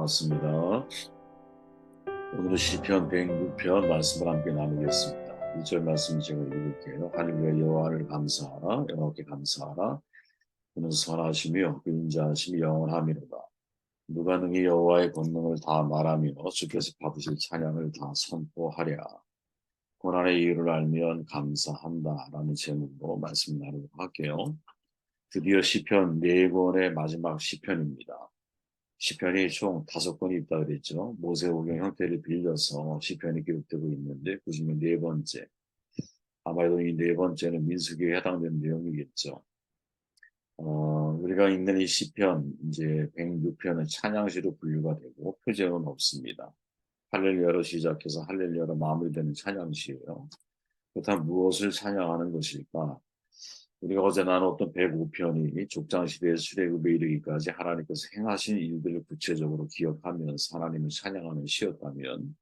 반갑습니다. 오늘은 시편 106편 말씀을 함께 나누겠습니다. 1절 말씀 제가 읽을게요. 하늘의 여호와를 감사하라. 여호와께 감사하라. 그는 선하시며 그 인자하심이 영원함이로다. 누가 능히 여호와의 권능을 다 말하며 주께서 받으실 찬양을 다 선포하랴. 고난의 이유를 알면 감사한다. 라는 제목으로 말씀 나누도록 할게요. 드디어 시편 4권의 마지막 시편입니다. 시편이 총 5권이 있다 그랬죠. 모세오경 형태를 빌려서 시편이 기록되고 있는데 그중에 4번째, 아마도 이 4번째는 민수기에 해당되는 내용이겠죠. 우리가 읽는 이 시편 이제 106편은 찬양시로 분류가 되고 표제는 없습니다. 할렐루야로 시작해서 할렐루야로 마무리되는 찬양시예요. 그렇다면 무엇을 찬양하는 것일까? 우리가 어제 나눴던 105편이 족장시대의 출애굽에 이르기까지 하나님께서 행하신 일들을 구체적으로 기억하면서 하나님을 찬양하는 시였다면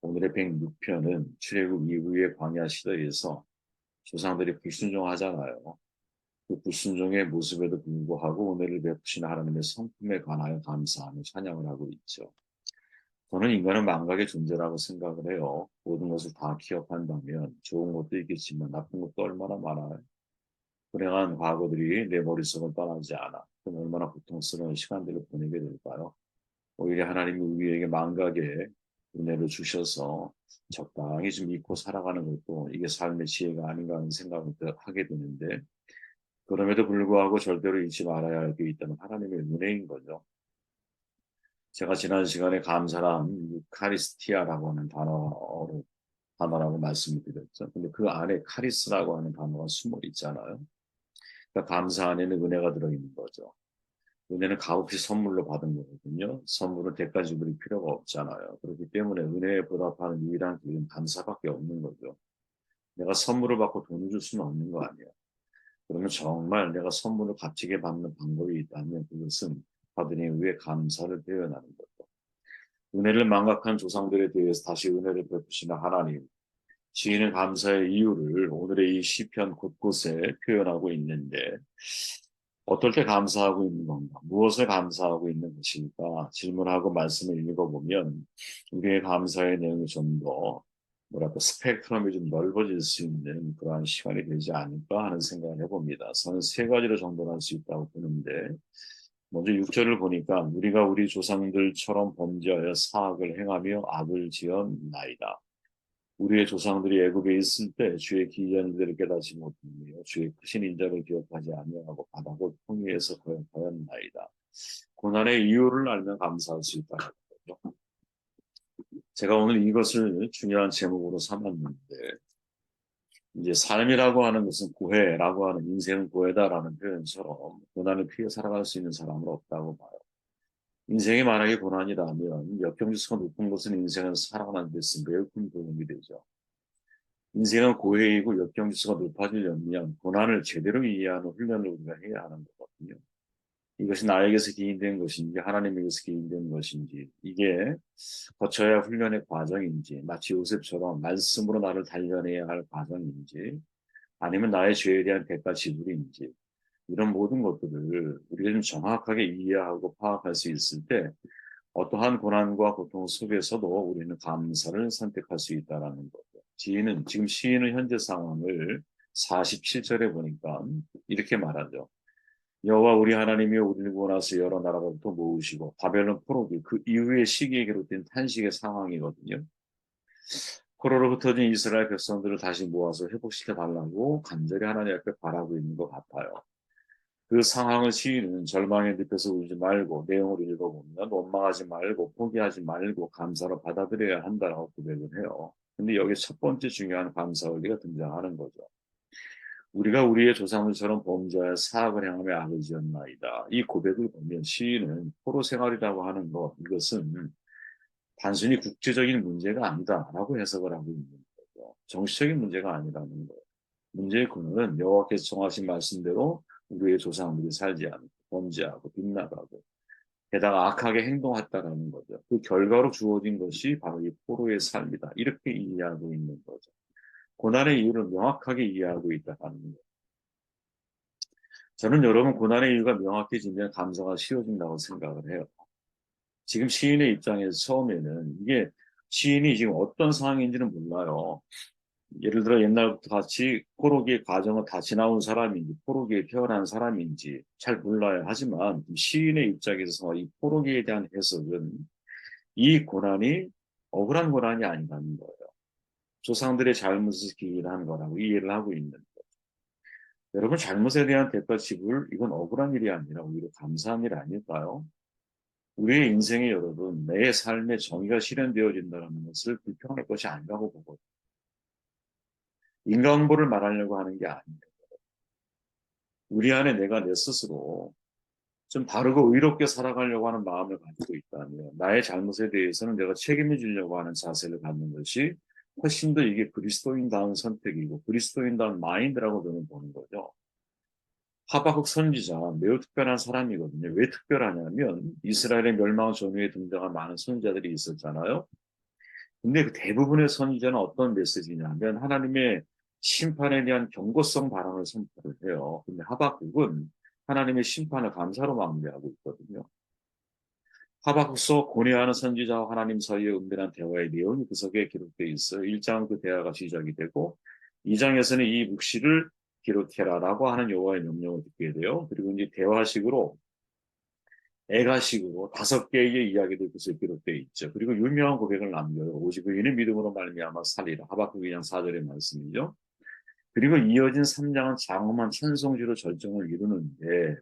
오늘의 106편은 출애굽 이후의 광야 시대에서 조상들이 불순종하잖아요. 그 불순종의 모습에도 불구하고 은혜를 베푸신 하나님의 성품에 관하여 감사하며 찬양을 하고 있죠. 저는 인간은 망각의 존재라고 생각을 해요. 모든 것을 다 기억한다면 좋은 것도 있겠지만 나쁜 것도 얼마나 많아요. 불행한 과거들이 내 머릿속을 떠나지 않아. 그럼 얼마나 고통스러운 시간들을 보내게 될까요? 오히려 하나님이 우리에게 망각의 은혜를 주셔서 적당히 좀 잊고 살아가는 것도 이게 삶의 지혜가 아닌가 하는 생각을 하게 되는데 그럼에도 불구하고 절대로 잊지 말아야 할 게 있다는 하나님의 은혜인 거죠. 제가 지난 시간에 감사란 카리스티아라고 하는 단어라고 말씀을 드렸죠. 근데 그 안에 카리스라고 하는 단어가 숨어 있잖아요. 그러니까 감사 안에는 은혜가 들어있는 거죠. 은혜는 값없이 선물로 받은 거거든요. 선물은 대가 지불이 필요가 없잖아요. 그렇기 때문에 은혜에 보답하는 유일한 길은 감사밖에 없는 거죠. 내가 선물을 받고 돈을 줄 수는 없는 거 아니에요. 그러면 정말 내가 선물을 값지게 받는 방법이 있다면 그것은 받은 이후에 감사를 표현하는 거죠. 은혜를 망각한 조상들에 대해서 다시 은혜를 베푸시는 하나님, 지인은 감사의 이유를 오늘의 이 시편 곳곳에 표현하고 있는데 어떨 때 감사하고 있는 건가? 무엇을 감사하고 있는 것일까? 질문하고 말씀을 읽어보면 우리의 감사의 내용이 좀 더 뭐랄까 스펙트럼이 좀 넓어질 수 있는 그러한 시간이 되지 않을까 하는 생각을 해봅니다. 저는 3가지로 정돈할 수 있다고 보는데 먼저 6절을 보니까 우리가 우리 조상들처럼 범죄하여 사악을 행하며 악을 지었나이다. 우리의 조상들이 애굽에 있을 때 주의 기이한 일들을 깨닫지 못하며 주의 크신 인자를 기억하지 아니하고 바다고 통일해서 거역하였나이다. 고난의 이유를 알면 감사할 수 있다는 거죠. 제가 오늘 이것을 중요한 제목으로 삼았는데 이제 삶이라고 하는 것은 고해라고 하는 인생은 고해다라는 표현처럼 고난을 피해 살아갈 수 있는 사람은 없다고 봐요. 인생이 만약에 고난이라면 역경지수가 높은 것은 인생을 살아가는 데서 매우 큰 도움이 되죠. 인생은 고해이고 역경지수가 높아지려면 고난을 제대로 이해하는 훈련을 우리가 해야 하는 거거든요. 이것이 나에게서 기인된 것인지 하나님에게서 기인된 것인지 이게 거쳐야 훈련의 과정인지 마치 요셉처럼 말씀으로 나를 단련해야 할 과정인지 아니면 나의 죄에 대한 대가 지불인지 이런 모든 것들을 우리가 좀 정확하게 이해하고 파악할 수 있을 때 어떠한 고난과 고통 속에서도 우리는 감사를 선택할 수 있다라는 거죠. 지금 시인은 현재 상황을 47절에 보니까 이렇게 말하죠. 여호와 우리 하나님이 우리를 구원하사 여러 나라로부터 모으시고 바벨론 포로기 그 이후의 시기에 기록된 탄식의 상황이거든요. 포로로 흩어진 이스라엘 백성들을 다시 모아서 회복시켜 달라고 간절히 하나님 앞에 바라고 있는 것 같아요. 그 상황을 시인은 절망의 늪에서 울지 말고 내용을 읽어보면 원망하지 말고 포기하지 말고 감사로 받아들여야 한다라고 고백을 해요. 근데 여기 첫 번째 중요한 감사 원리가 등장하는 거죠. 우리가 우리의 조상들처럼 범죄하여 사악을 행하며 악을 지었나이다. 이 고백을 보면 시인은 포로 생활이라고 하는 것 이것은 단순히 국제적인 문제가 아니다라고 해석을 하고 있는 거죠. 정치적인 문제가 아니라는 거예요. 문제의 근원은 여호와께서 정하신 말씀대로 우리의 조상들이 살지 않고 범죄하고 빗나가고 게다가 악하게 행동했다라는 거죠. 그 결과로 주어진 것이 바로 이 포로의 삶이다. 이렇게 이해하고 있는 거죠. 고난의 이유를 명확하게 이해하고 있다는 거예요. 저는 여러분 고난의 이유가 명확해지면 감사가 쉬워진다고 생각을 해요. 지금 시인의 입장에서 처음에는 이게 시인이 지금 어떤 상황인지는 몰라요. 예를 들어 옛날부터 같이 포로기의 과정을 다 지나온 사람인지 포로기에 태어난 사람인지 잘 몰라요. 하지만 시인의 입장에서 이 포로기에 대한 해석은 이 고난이 억울한 고난이 아니라는 거예요. 조상들의 잘못을 기인한 거라고 이해를 하고 있는 거예요. 여러분 잘못에 대한 대가 지불 이건 억울한 일이 아니라 오히려 감사한 일 아닐까요? 우리의 인생에 여러분 내 삶의 정의가 실현되어진다는 것을 불평할 것이 아니라고 보거든요. 인간보를 말하려고 하는 게 아니에요. 우리 안에 내가 내 스스로 좀 바르고 의롭게 살아가려고 하는 마음을 가지고 있다면 나의 잘못에 대해서는 내가 책임을 지려고 하는 자세를 갖는 것이 훨씬 더 이게 그리스도인다운 선택이고 그리스도인다운 마인드라고 저는 보는 거죠. 하박국 선지자 매우 특별한 사람이거든요. 왜 특별하냐면 이스라엘의 멸망 전후에 등장한 많은 선지자들이 있었잖아요. 근데 그 대부분의 선지자는 어떤 메시지냐면 하나님의 심판에 대한 경고성 발언을 선포를 해요. 근데 하박국은 하나님의 심판을 감사로 마무리하고 있거든요. 하박국서 고뇌하는 선지자와 하나님 사이의 은밀한 대화의 내용이 구석에 기록되어 있어요. 1장은 그 대화가 시작이 되고 2장에서는 이 묵시를 기록해라라고 하는 여호와의 명령을 듣게 돼요. 그리고 이제 대화식으로 애가식으로 5개의 이야기들이 구석에 기록되어 있죠. 그리고 유명한 고백을 남겨요. 오직 의인의 믿음으로 말미암아 살리라. 하박국 2장 4절의 말씀이죠. 그리고 이어진 3장은 장엄한 찬송시로 절정을 이루는데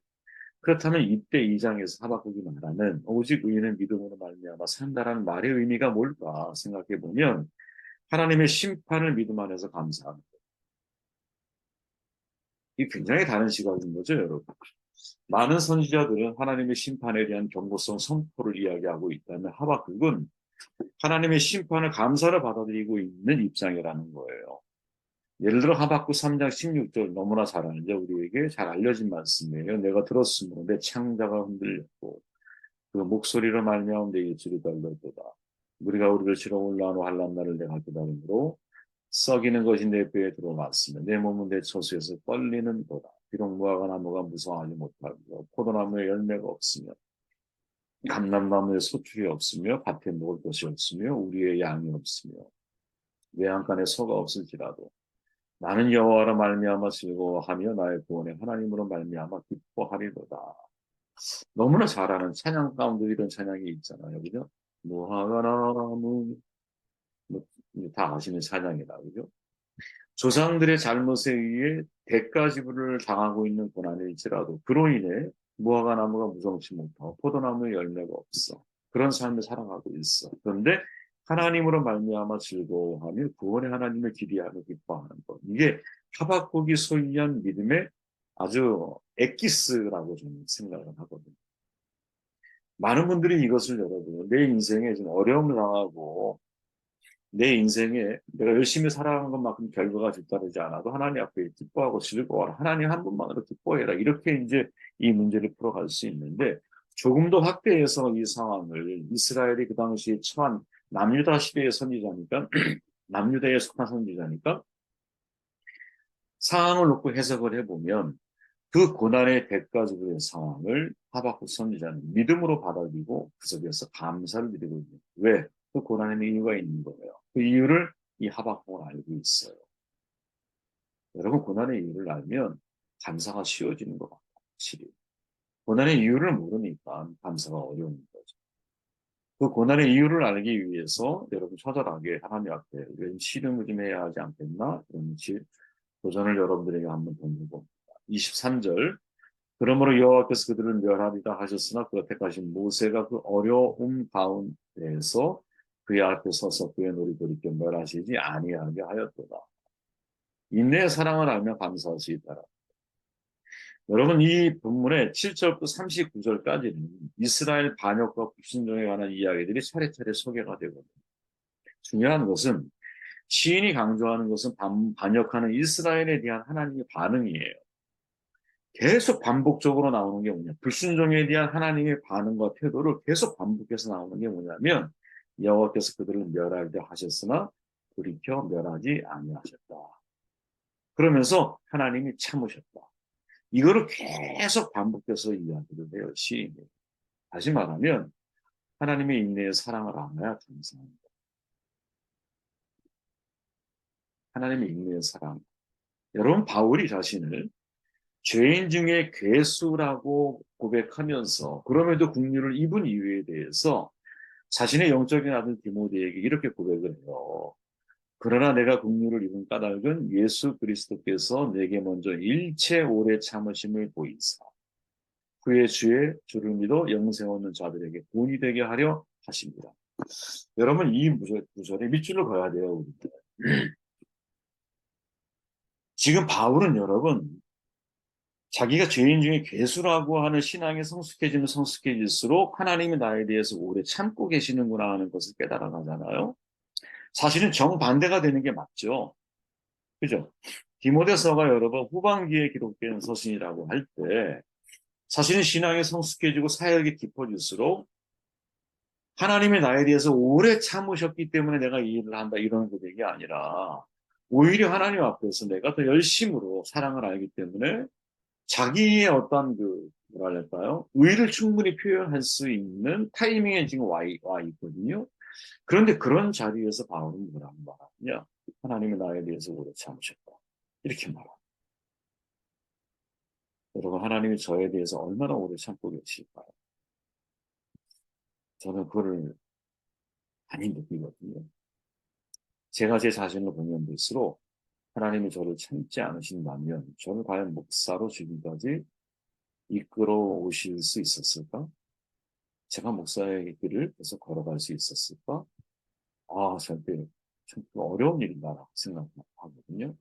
그렇다면 이때 2장에서 하박국이 말하는 오직 의인은 믿음으로 말미암아 산다라는 말의 의미가 뭘까 생각해 보면 하나님의 심판을 믿음 안에서 감사하는 것. 이 굉장히 다른 시각인 거죠, 여러분. 많은 선지자들은 하나님의 심판에 대한 경고성 선포를 이야기하고 있다면 하박국은 하나님의 심판을 감사로 받아들이고 있는 입장이라는 거예요. 예를 들어 하박국 3장 16절 너무나 잘 아는데 우리에게 잘 알려진 말씀이에요. 내가 들었으므로 내 창자가 흔들렸고 그 목소리로 말미암아 내 입술이 떨렸도다. 우리가 치러 올라오는 환난날을 내가 기다림으로 썩이는 것이 내 뼈에 들어왔으며 내 몸은 내 처수에서 떨리는 도다. 비록 무화과 나무가 무성하지 못하고 포도나무에 열매가 없으며 감람나무에 소출이 없으며 밭에 먹을 것이 없으며 우리의 양이 없으며 외양간에 소가 없을지라도 나는 여호와로 말미암아 즐거워하며 나의 구원의 하나님으로 말미암아 기뻐하리로다. 너무나 잘 아는 찬양 가운데 이런 찬양이 있잖아요. 그죠? 무화과 나무 다 아시는 찬양이다. 그죠? 조상들의 잘못에 의해 대가 지불을 당하고 있는 고난일지라도 그로 인해 무화과 나무가 무성치 못하고 포도나무에 열매가 없어. 그런 삶을 살아가고 있어. 그런데 하나님으로 말미암아 즐거워하며 구원의 하나님을 기대하며 기뻐하는 것. 이게 하박국이 소유한 믿음의 아주 엑기스라고 저는 생각을 하거든요. 많은 분들이 이것을 여러분 내 인생에 좀 어려움을 당하고 내 인생에 내가 열심히 살아가는 것만큼 결과가 뒤따르지 않아도 하나님 앞에 기뻐하고 즐거워라. 하나님 한 분만으로 기뻐해라. 이렇게 이제 이 문제를 풀어갈 수 있는데 조금 더 확대해서 이 상황을 이스라엘이 그 당시에 처한 남유다 시대의 선지자니까 남유다에 속한 선지자니까 상황을 놓고 해석을 해보면 그 고난의 대가적인 상황을 하박국 선지자는 믿음으로 받아들이고 그 속에서 감사를 드리고 있는 왜? 그 고난에는 이유가 있는 거예요. 그 이유를 이 하박국은 알고 있어요. 여러분 고난의 이유를 알면 감사가 쉬워지는 것 같아요. 확실히. 고난의 이유를 모르니까 감사가 어려운 거죠. 그 고난의 이유를 알기 위해서 여러분 처절하게 하나님 앞에 왠 씨름을 좀 해야 하지 않겠나? 그런 도전을 여러분들에게 한번 던져봅니다. 23절 그러므로 여호와께서 그들을 멸하리라 하셨으나 그 택하신 모세가 그 어려움 가운데서 그의 앞에 서서 그의 놀이 돌이켜 멸하시지 아니하게 하였도다. 인내의 사랑을 알면 감사할 수 있다라. 여러분 이 본문의 7절부터 39절까지는 이스라엘 반역과 불순종에 관한 이야기들이 차례차례 소개가 되거든요. 중요한 것은 시인이 강조하는 것은 반역하는 이스라엘에 대한 하나님의 반응이에요. 계속 반복적으로 나오는 게 뭐냐. 불순종에 대한 하나님의 반응과 태도를 계속 반복해서 나오는 게 뭐냐면 여호와께서 그들을 멸하리라 하셨으나 돌이켜 멸하지 아니하셨다. 그러면서 하나님이 참으셨다. 이거를 계속 반복해서 이야기를 해요. 시인이. 다시 말하면 하나님의 인내의 사랑을 알아야 감사합니다. 하나님의 인내의 사랑. 여러분, 바울이 자신을 죄인 중에 괴수라고 고백하면서 그럼에도 긍휼을 입은 이유에 대해서 자신의 영적인 아들 디모데에게 이렇게 고백을 해요. 그러나 내가 긍휼을 입은 까닭은 예수 그리스도께서 내게 먼저 일체 오래 참으심을 보이사 그의 주를 믿어 영생 얻는 자들에게 본이 되게 하려 하십니다. 여러분, 이 구절에 밑줄을 그어야 돼요. 지금 바울은 여러분, 자기가 죄인 중에 괴수라고 하는 신앙에 성숙해지면 성숙해질수록 하나님이 나에 대해서 오래 참고 계시는구나 하는 것을 깨달아가잖아요. 사실은 정반대가 되는 게 맞죠. 그죠? 디모데서가 여러분 후반기에 기록된 서신이라고 할 때 사실은 신앙이 성숙해지고 사역이 깊어질수록 하나님이 나에 대해서 오래 참으셨기 때문에 내가 이 일을 한다 이런 고백이 아니라 오히려 하나님 앞에서 내가 더 열심으로 사랑을 알기 때문에 자기의 어떤 뭐라 할까요? 의를 충분히 표현할 수 있는 타이밍에 지금 와 있거든요. 그런데 그런 자리에서 바울은 뭐라고 말하냐? 하나님이 나에 대해서 오래 참으셨다. 이렇게 말합니다. 여러분, 하나님이 저에 대해서 얼마나 오래 참고 계실까요? 저는 그거를 많이 느끼거든요. 제가 제 자신을 보면 볼수록 하나님이 저를 참지 않으신다면 저를 과연 목사로 지금까지 이끌어 오실 수 있었을까? 제가 목사의 길을 계속 걸어갈 수 있었을까? 절대 참 어려운 일이다라고 생각하거든요.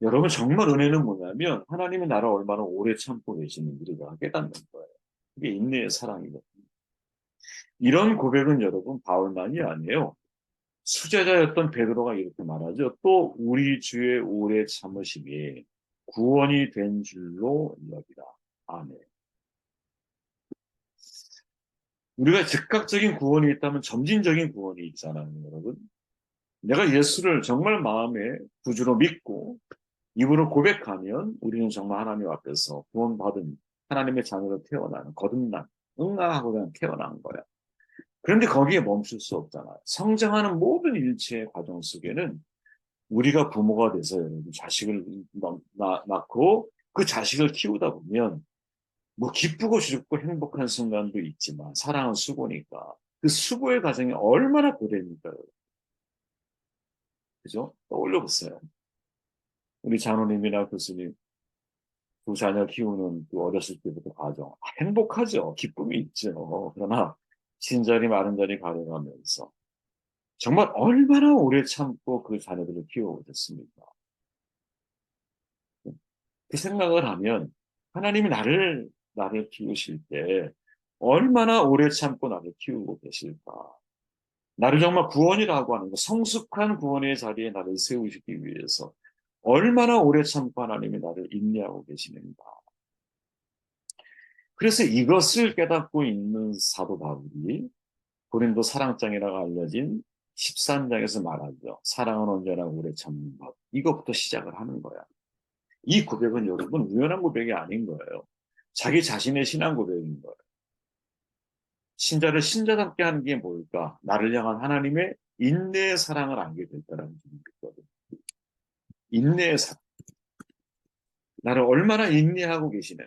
여러분, 정말 은혜는 뭐냐면 하나님이 나를 얼마나 오래 참고 계시는지를 내가 깨닫는 거예요. 그게 인내의 사랑이거든요. 이런 고백은 여러분 바울만이 아니에요. 수제자였던 베드로가 이렇게 말하죠. 또 우리 주의 오래 참으심이 구원이 된 줄로 여기라. 아멘. 우리가 즉각적인 구원이 있다면 점진적인 구원이 있잖아요, 여러분. 내가 예수를 정말 마음에 구주로 믿고 입으로 고백하면 우리는 정말 하나님 앞에서 구원받은 하나님의 자녀로 태어나는 거듭난 응아하고 그냥 태어난 거야. 그런데 거기에 멈출 수 없잖아요. 성장하는 모든 일체의 과정 속에는 우리가 부모가 돼서 여러분 자식을 낳고 그 자식을 키우다 보면 뭐 기쁘고 즐겁고 행복한 순간도 있지만 사랑은 수고니까 그 수고의 과정이 얼마나 고됩니까? 그죠? 떠올려 보세요. 우리 장로님이나 교수님 두 자녀 키우는 그 어렸을 때부터 과정 행복하죠. 기쁨이 있죠. 그러나 친절히 마른 자리 가려가면서 정말 얼마나 오래 참고 그 자녀들을 키워오셨습니까? 그 생각을 하면 하나님이 나를 키우실 때 얼마나 오래 참고 나를 키우고 계실까? 나를 정말 구원이라고 하는 거, 성숙한 구원의 자리에 나를 세우시기 위해서 얼마나 오래 참고 하나님이 나를 인내하고 계시는가? 그래서 이것을 깨닫고 있는 사도 바울이 고린도 사랑장이라고 알려진 13장에서 말하죠. 사랑은 언제나 오래 참는 것. 이것부터 시작을 하는 거야. 이 고백은 여러분 우연한 고백이 아닌 거예요. 자기 자신의 신앙 고백인 거예요. 신자를 신자답게 하는 게 뭘까? 나를 향한 하나님의 인내의 사랑을 알게 됐다는 점이 있거든. 인내의 사랑. 나를 얼마나 인내하고 계시네.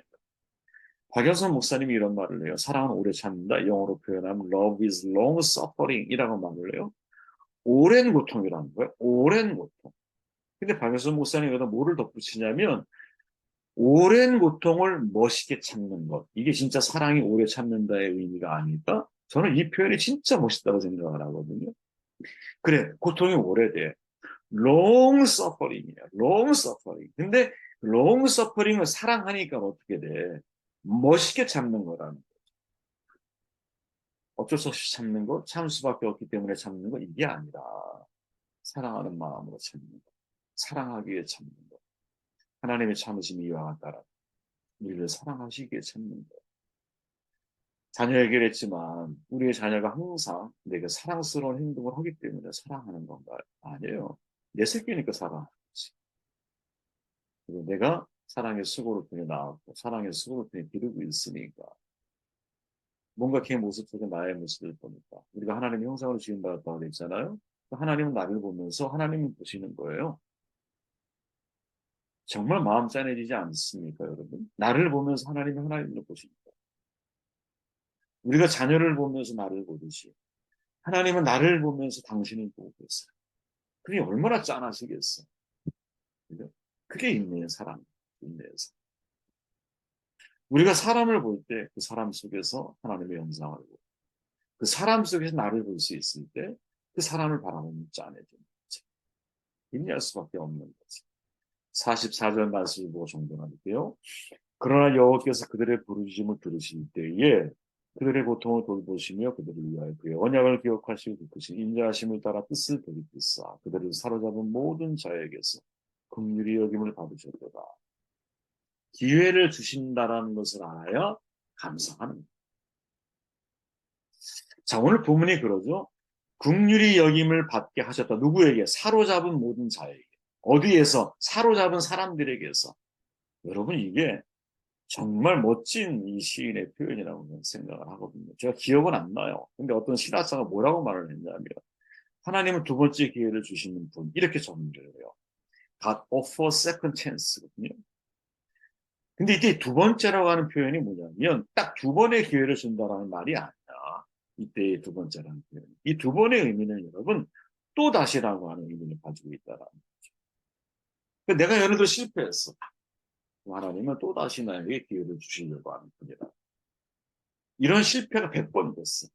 박영선 목사님이 이런 말을 해요. 사랑은 오래 참는다. 영어로 표현하면 love is long suffering 이라고 말을 해요. 오랜 고통이라는 거예요. 오랜 고통. 근데 박영선 목사님이 여기다 뭐를 덧붙이냐면 오랜 고통을 멋있게 참는 것. 이게 진짜 사랑이 오래 참는다의 의미가 아닐까? 저는 이 표현이 진짜 멋있다고 생각을 하거든요. 그래, 고통이 오래돼. long suffering이야. long suffering. 근데 long suffering을 사랑하니까 어떻게 돼? 멋있게 참는 거라는 거. 어쩔 수 없이 참는 거, 참을 수밖에 없기 때문에 참는 거, 이게 아니라 사랑하는 마음으로 참는 거. 사랑하기 위해 참는 거. 하나님의 참으심이 이와 같다라. 우리를 사랑하시기에 참는 거. 자녀 얘기를 했지만 우리의 자녀가 항상 내가 사랑스러운 행동을 하기 때문에 사랑하는 건가? 아니에요. 내 새끼니까 사랑하는 거지. 그리고 내가 사랑의 수고를 통해 나왔고 사랑의 수고를 통해 기르고 있으니까 뭔가 걔 모습 속에 나의 모습을 보니까 우리가 하나님의 형상으로 지음받았다고 그랬잖아요. 하나님은 나를 보면서 하나님을 보시는 거예요. 정말 마음 짠해지지 않습니까, 여러분? 나를 보면서 하나님을 보십니다. 우리가 자녀를 보면서 나를 보듯이 하나님은 나를 보면서 당신을 보고 계세요. 그게 얼마나 짠하시겠어. 그죠? 그게 인내의 사랑, 인내의 사랑. 우리가 사람을 볼 때 그 사람 속에서 하나님의 영상을 보고 그 사람 속에서 나를 볼 수 있을 때 그 사람을 바라보면 짠해지는 거지. 인내할 수밖에 없는 거지. 44절 말씀을 보고 정돈할게요. 그러나 여호와께서 그들의 부르짖음을 들으실 때에 그들의 고통을 돌보시며 그들을 위하여 그의 언약을 기억하시고 그 인자하심을 따라 뜻을 돌이키사 그들을 사로잡은 모든 자에게서 긍휼히 여김을 받으셨도다. 기회를 주신다라는 것을 알아야 감사하는 거예요. 자, 오늘 본문이 그러죠. 긍휼히 여김을 받게 하셨다. 누구에게? 사로잡은 모든 자에게. 어디에서? 사로잡은 사람들에게서. 여러분, 이게 정말 멋진 이 시인의 표현이라고 생각을 하거든요. 제가 기억은 안 나요. 근데 어떤 신학자가 뭐라고 말을 했냐면 하나님은 두 번째 기회를 주시는 분 이렇게 정의를 해요. God offer second chance거든요. 근데 이게 두 번째라고 하는 표현이 뭐냐면 딱 두 번의 기회를 준다라는 말이 아니야. 이때의 두 번째라는 표현. 이 두 번의 의미는 여러분 또 다시라고 하는 의미를 가지고 있다라는 거죠. 그러니까 내가 예를 들어 실패했어. 하나님은 또 다시 나에게 기회를 주시려고 하는 분이다. 이런 실패가 100번 됐어.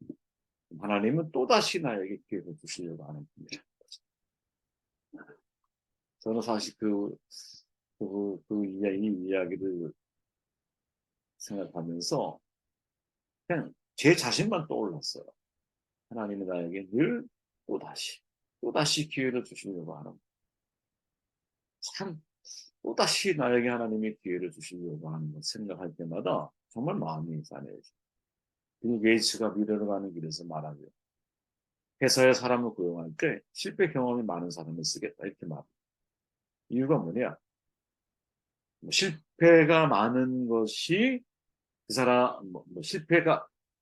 하나님은 또다시 나에게 기회를 주시려고 하는 분이다. 저는 사실 이 이야기를 생각하면서 그냥 제 자신만 떠올랐어요. 하나님이 나에게 늘 또다시 기회를 주시려고 하는 참 또다시 나에게 하나님이 기회를 주시려고 하는 것 생각할 때마다 정말 마음이 짠해요. 빌 게이츠가 미래로 가는 길에서 말하죠. 회사에 사람을 고용할 때 실패 경험이 많은 사람을 쓰겠다 이렇게 말합니다. 이유가 뭐냐? 실패가 많은 것이 그 사람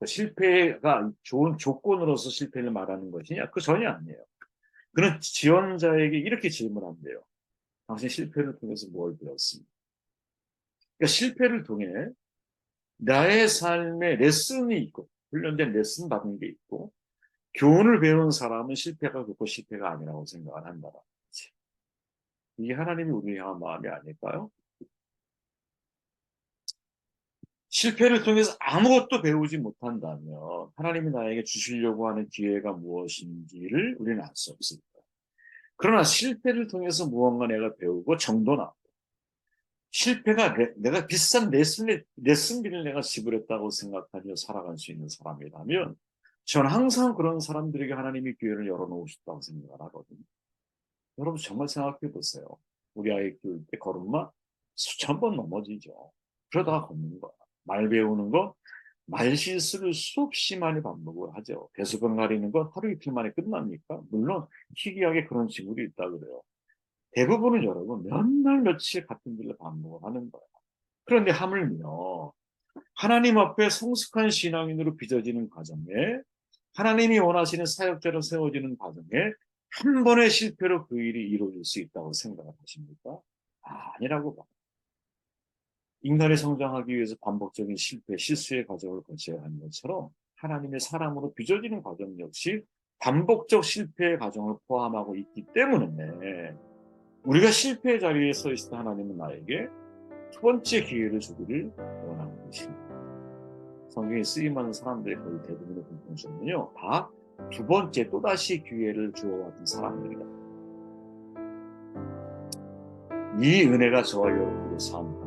실패가 좋은 조건으로서 실패를 말하는 것이냐? 그 전혀 아니에요. 그는 지원자에게 이렇게 질문한대요. 당신 실패를 통해서 뭘 배웠습니까? 그러니까 실패를 통해 나의 삶에 레슨이 있고 훈련된 레슨 받는 게 있고 교훈을 배운 사람은 실패가 그렇고 실패가 아니라고 생각을 한다는 거지. 이게 하나님이 우리를 향한 마음이 아닐까요? 실패를 통해서 아무것도 배우지 못한다면 하나님이 나에게 주시려고 하는 기회가 무엇인지를 우리는 알 수 없습니다. 그러나 실패를 통해서 무언가 내가 배우고 정도나 실패가 내가 비싼 레슨비를 내가 지불했다고 생각하며 살아갈 수 있는 사람이라면 저는 항상 그런 사람들에게 하나님이 기회를 열어놓으셨다고 생각을 하거든요. 여러분 정말 생각해 보세요. 우리 아이 키울 때 걸음마 수천 번 넘어지죠. 그러다가 걷는 거야. 말 배우는 거 말실수를 수없이 많이 반복을 하죠. 배수건 가리는 건 하루 이틀 만에 끝납니까? 물론 희귀하게 그런 친구도 있다 그래요. 대부분은 여러분 몇 날 며칠 같은 일을 반복을 하는 거예요. 그런데 하물며 하나님 앞에 성숙한 신앙인으로 빚어지는 과정에 하나님이 원하시는 사역자로 세워지는 과정에 한 번의 실패로 그 일이 이루어질 수 있다고 생각을 하십니까? 아니라고 봐. 인간이 성장하기 위해서 반복적인 실패, 실수의 과정을 거쳐야 하는 것처럼 하나님의 사람으로 빚어지는 과정 역시 반복적 실패의 과정을 포함하고 있기 때문에 우리가 실패의 자리에 서 있을 때 하나님은 나에게 두 번째 기회를 주기를 원하는 것입니다. 성경에 쓰임하는 사람들의 거의 대부분의 공통점은요, 다 두 번째 또다시 기회를 주어왔던 사람들이다. 이 은혜가 저와 여러분의 삶